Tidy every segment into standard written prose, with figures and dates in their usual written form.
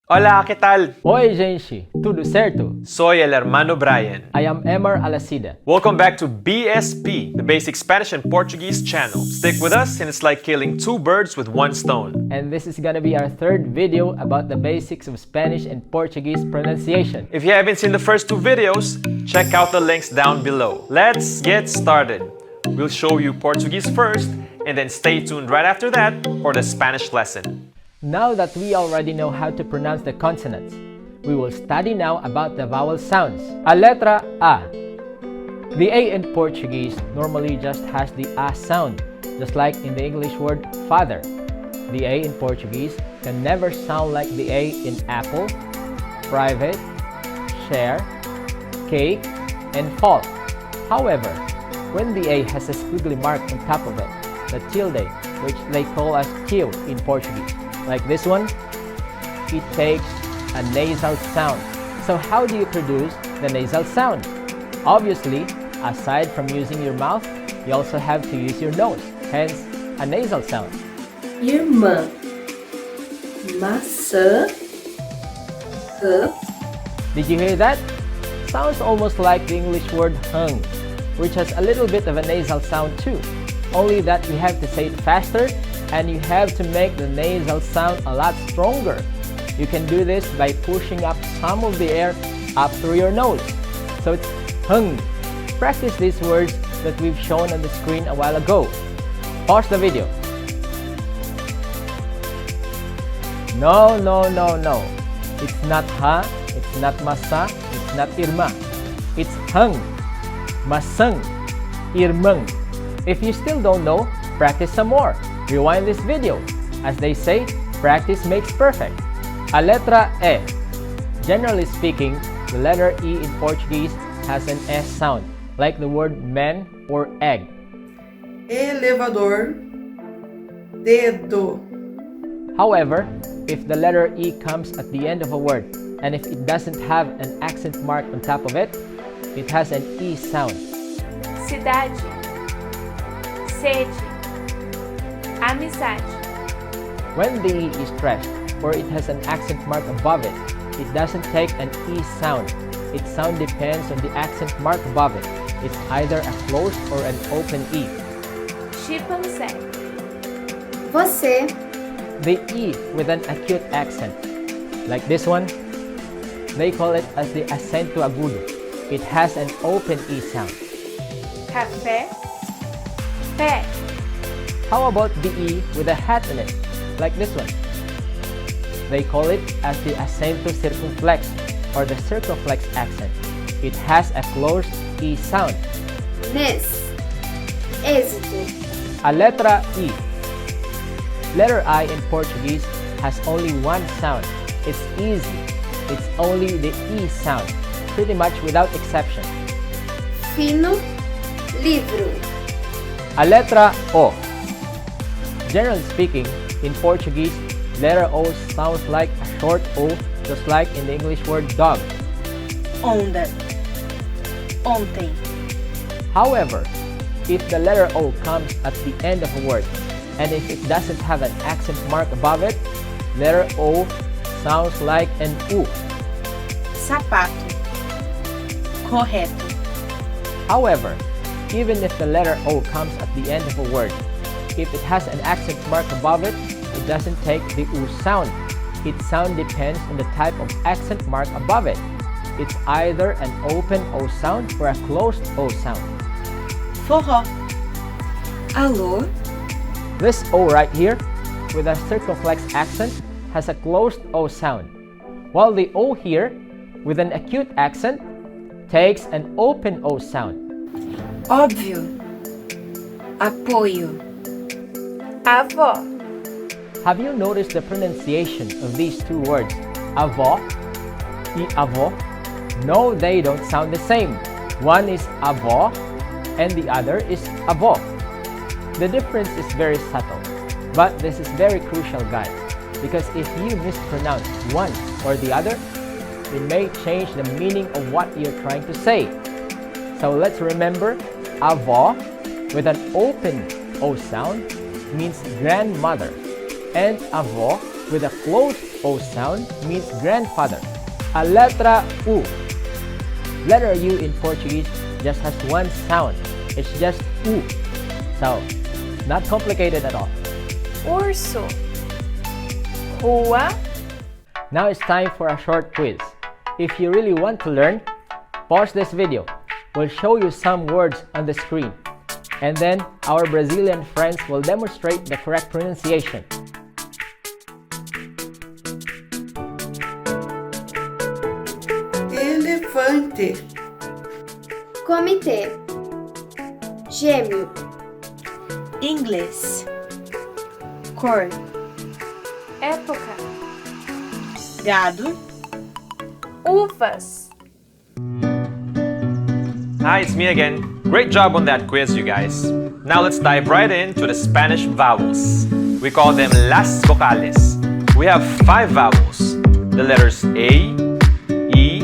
Hola, ¿qué tal? Oi, gente, tudo certo? Soy el hermano Brian. I am Emmer Alacida. Welcome back to BSP, the Basic Spanish and Portuguese channel. Stick with us and it's like killing two birds with one stone. And this is gonna be our third video about the basics of Spanish and Portuguese pronunciation. If you haven't seen the first two videos, check out the links down below. Let's get started. We'll show you Portuguese first, and then stay tuned right after that for the Spanish lesson. Now that we already know how to pronounce the consonants, we will study now about the vowel sounds. A letra A. The A in Portuguese normally just has the A sound, just like in the English word father. The A in Portuguese can never sound like the A in apple, private, share, cake, and fall. However, when the A has a squiggly mark on top of it, the tilde, which they call as tio in Portuguese, like this one, it takes a nasal sound. So how do you produce the nasal sound? Obviously, aside from using your mouth, you also have to use your nose, hence a nasal sound. Irmã, maçã, rã. Did you hear that? Sounds almost like the English word hung, which has a little bit of a nasal sound too, only that you have to say it faster and you have to make the nasal sound a lot stronger. You can do this by pushing up some of the air up through your nose. So it's hung. Practice these words that we've shown on the screen a while ago. Pause the video. No. It's not ha, it's not masa, it's not irma. It's hung, masang, irmang. If you still don't know, practice some more. Rewind this video. As they say, practice makes perfect. A letra E. Generally speaking, the letter E in Portuguese has an S sound, like the word man or egg. Elevador, dedo. However, if the letter E comes at the end of a word, and if it doesn't have an accent mark on top of it, it has an E sound. Cidade, sede, amizade. When the E is stressed, or it has an accent mark above it, it doesn't take an E sound. Its sound depends on the accent mark above it. It's either a closed or an open E. Chimpanzé, Você, The E with an acute accent, like this one, they call it as the acento agudo. It has an open E sound. café, pé. How about the E with a hat in it, like this one? They call it as the acento circunflex or the circumflex accent. It has a closed E sound. mês, êxito. A letra E. Letter I in Portuguese has only one sound. It's easy. It's only the E sound, pretty much without exception. Fino, livro. A letra O. Generally speaking, in Portuguese, letter O sounds like a short O, just like in the English word dog. Onda, ontem. However, if the letter O comes at the end of a word, and if it doesn't have an accent mark above it, letter O sounds like an U. Sapato, correto. However, even if the letter O comes at the end of a word, if it has an accent mark above it, it doesn't take the U sound. Its sound depends on the type of accent mark above it. It's either an open O sound or a closed O sound. Forró. Alô, This O right here, with a circumflex accent, has a closed O sound, while the O here, with an acute accent, takes an open O sound. óbvio. Apoio. avó, Have you noticed the pronunciation of these two words, avó and avó? No, they don't sound the same. One is avó and the other is avó. The difference is very subtle, but this is very crucial, guys, because if you mispronounce one or the other, it may change the meaning of what you're trying to say. So let's remember, avó with an open O sound means grandmother, and avó with a closed O sound means grandfather. A letra U. Letter U in Portuguese just has one sound. It's just U. So, not complicated at all. Urso. Rua. Now it's time for a short quiz. If you really want to learn, pause this video. We'll show you some words on the screen. And then our Brazilian friends will demonstrate the correct pronunciation. Elefante. Comitê. Gêmeo. Inglês. Cor. Época. Gado. Uvas. Hi, it's me again. Great job on that quiz, you guys. Now let's dive right into the Spanish vowels. We call them las vocales. We have 5 vowels. The letters A, E,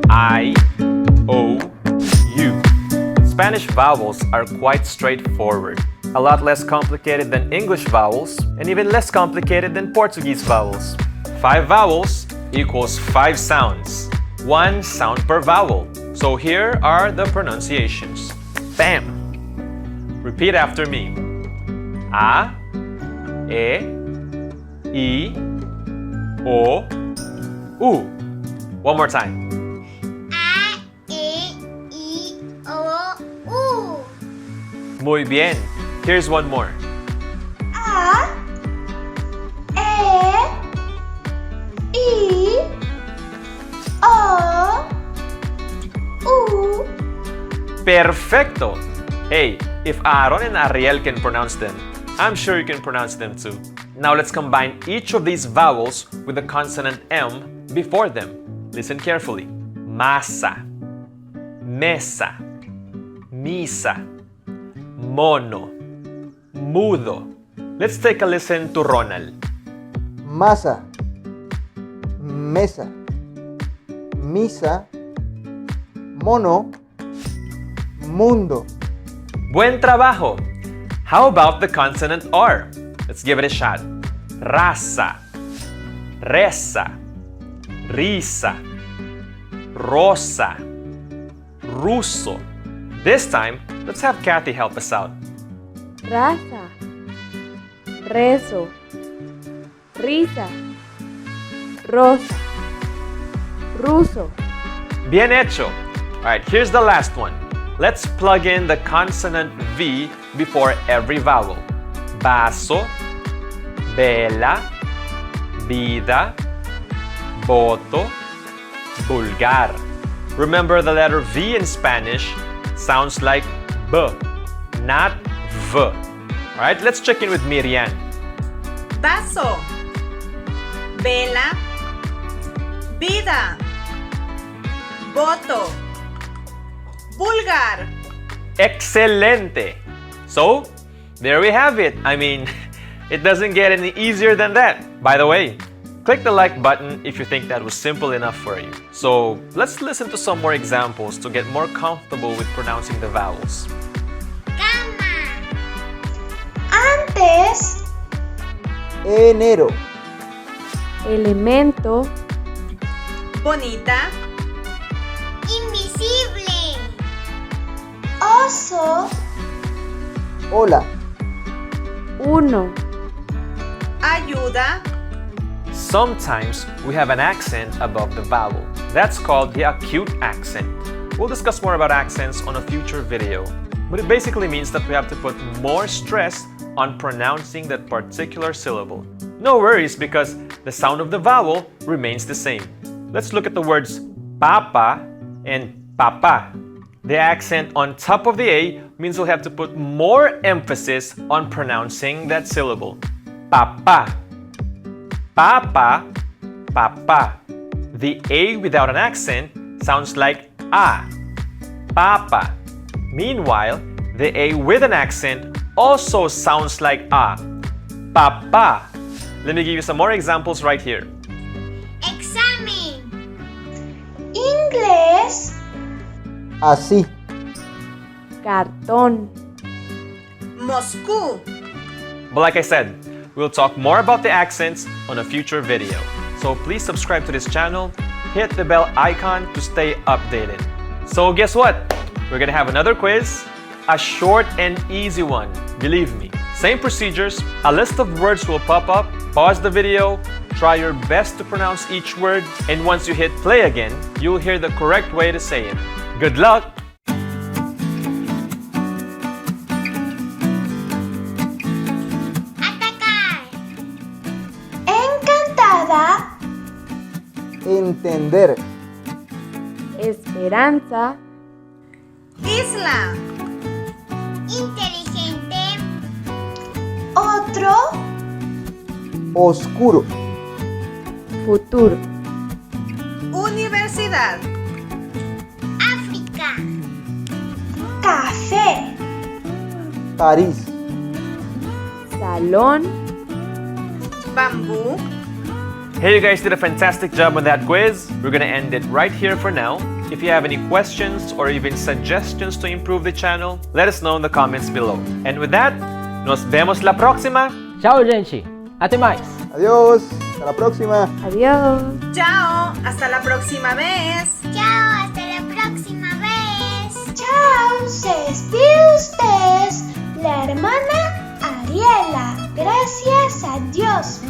I, O, U. Spanish vowels are quite straightforward. A lot less complicated than English vowels, and even less complicated than Portuguese vowels. 5 vowels equals 5 sounds. 1 sound per vowel. So here are the pronunciations. Bam! Repeat after me. A, E, I, O, U. One more time. A, E, I, O, U. Muy bien. Here's one more. A, E, I, O, U. Perfecto! Hey, if Aaron and Ariel can pronounce them, I'm sure you can pronounce them too. Now let's combine each of these vowels with the consonant M before them. Listen carefully. Masa, mesa, misa, mono, mudo. Let's take a listen to Ronald. Masa, mesa, misa, mono, mundo. Buen trabajo! How about the consonant R? Let's give it a shot. Raza, reza, risa, rosa, ruso. This time, let's have Kathy help us out. Raza, rezo, risa, rosa, ruso. Bien hecho! Alright, here's the last one. Let's plug in the consonant V before every vowel. Vaso, vela, vida, voto, vulgar. Remember, the letter V in Spanish sounds like B, not V. Alright, let's check in with Miriam. Vaso. Vela. Vida. Voto. Vulgar. Excelente! So, there we have it. I mean, it doesn't get any easier than that. By the way, click the like button if you think that was simple enough for you. So, let's listen to some more examples to get more comfortable with pronouncing the vowels. Cama. Antes. Enero, Elemento. Bonita. Invisible. Oso. hola, Uno. Ayuda. Sometimes we have an accent above the vowel. That's called the acute accent. We'll discuss more about accents on a future video. But it basically means that we have to put more stress on pronouncing that particular syllable. No worries, because the sound of the vowel remains the same. Let's look at the words papa and papa. The accent on top of the A means we'll have to put more emphasis on pronouncing that syllable. Papa. Papa, papa. The A without an accent sounds like A. Papa. Meanwhile, the A with an accent also sounds like A. Papa. Let me give you some more examples right here. Examen. Inglés. así, Cartón. Moscú. But like I said, We'll talk more about the accents on a future video. So please subscribe to this channel, hit the bell icon to stay updated. So guess what? We're gonna have another quiz, a short and easy one, believe me. Same procedures, a list of words will pop up, pause the video, try your best to pronounce each word, and once you hit play again, you'll hear the correct way to say it. Good luck! Atacar. Encantada. Entender. Esperanza. Isla. Inteligente. Otro. Oscuro. Futuro. Universidad. África. Café. París. Salón. Bambú. Hey, you guys did a fantastic job on that quiz. We're gonna end it right here for now. If you have any questions or even suggestions to improve the channel, let us know in the comments below. And with that, nos vemos la próxima! Ciao, gente! Até mais! Adiós. Hasta la próxima. Adiós. Chao. Hasta la próxima vez. Chao, hasta la próxima vez. Chao, se despide ustedes, la hermana Ariela. Gracias a Dios.